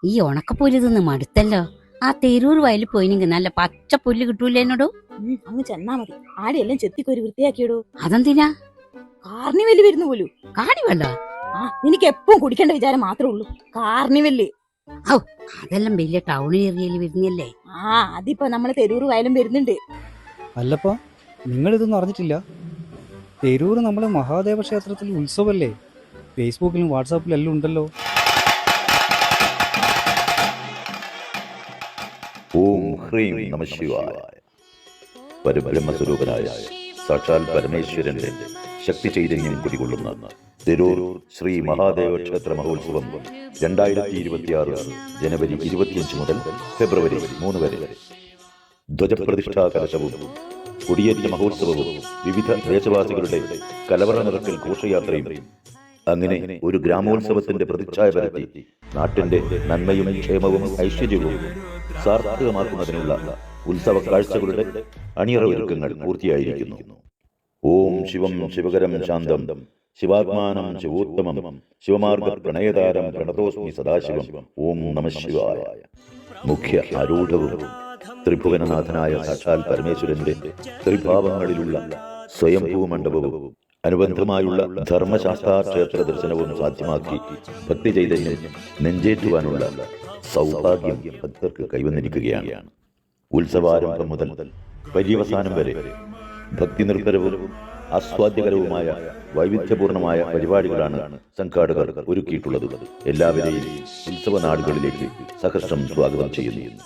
ഈ ഉണക്കപ്പുല്ല് തിന്ന് മടുത്തല്ലോ. ആ തെരൂർ വയലിൽ പോയിനെങ്കിൽ നല്ല പച്ച പുല്ല് കിട്ടൂലേ എന്നോടു. അങ്ങ് ചെന്നാ മതി. ആടെയെല്ലാം ചെത്തിക്കൊരു വൃത്തിയാക്കിയിടൂ. അതെന്തിനാ? കാർണിവെല്ല് വരുന്നു പോലും. കാണിവല്ലോ? നിനക്ക് എപ്പോഴും കുടിക്കേണ്ട വിചാരം മാത്രമേ ഉള്ളൂ. കാർണിവെല്ല് അതെല്ലാം വലിയ ടൗൺ ഏരിയയിൽ വരുന്നല്ലേ. അതിപ്പോ നമ്മളെ തെരൂർ വയലും വരുന്നുണ്ട്. അല്ലപ്പാ, നിങ്ങളിതൊന്നും അറിഞ്ഞിട്ടില്ല? തെരൂർ നമ്മളെ മഹാദേവ ക്ഷേത്രത്തിൽ ഉത്സവല്ലേ? ഫേസ്ബുക്കിലും വാട്സാപ്പിലും എല്ലാം ഉണ്ടല്ലോ. ഓം ഹ്രീം നമഃശിവായ. പരബ്രഹ്മസ്വരൂപനായ സാക്ഷാൽ പരമേശ്വരന്റെ ശക്തി ചൈതന്യം കുടികൊള്ളുന്ന തെരൂർ ശ്രീ മഹാദേവ ക്ഷേത്ര മഹോത്സവം 2026 ജനുവരി 25 മുതൽ ഫെബ്രുവരി 3 വരെ. ധ്വജപ്രതിഷ്ഠാ കലശവും കൊടിയേറ്റ മഹോത്സവവും വിവിധ ദേശവാസികളുടെ കലവറ നിറക്കൽ ഘോഷയാത്രയും അങ്ങനെ ഒരു ഗ്രാമോത്സവത്തിന്റെ പ്രതിച്ഛായ പരത്തി നാട്ടിന്റെ നന്മയും ക്ഷേമവും ഐശ്വര്യവും സാർത്ഥകമാക്കുന്നതിനുള്ള ഉത്സവ കാഴ്ചകളുടെ അണിയറ ഒരുക്കങ്ങൾ പൂർത്തിയായിരിക്കുന്നു. ഓം ശിവം ശിവകരം ശാന്തം ശിവാത്മാനം ശിവോത്തമം ശിവമാർഗ പ്രണയതാരം പ്രണതോസ്മി സദാശിവം. ഓം നമഃശിവായ. മുഖ്യ ആരൂഢവും ത്രിഭുവനനാഥനായ സാക്ഷാൽ പരമേശ്വരന്റെ ത്രിഭാവങ്ങളിലുള്ള സ്വയംഭൂ മണ്ഡപവും അനുബന്ധമായുള്ള ധർമ്മശാസ്ത്ര ക്ഷേത്ര ദർശനവും സാധ്യമാക്കി ഭക്തി ചൈതന്യം നെഞ്ചേറ്റുവാനുള്ള സൗഭാഗ്യം ഭക്തർക്ക് കൈവന്നിരിക്കുകയാണ്. ഉത്സവാരംഭം മുതൽ പര്യവസാനം വരെ ഭക്തി നിർഭരവും ആസ്വാദ്യകരവുമായ വൈവിധ്യപൂർണമായ പരിപാടികളാണ് സംഘാടകർ ഒരുക്കിയിട്ടുള്ളത്. എല്ലാവരെയും ഉത്സവ നാടുകളിലേക്ക് സഹർഷം സ്വാഗതം ചെയ്യുന്നു.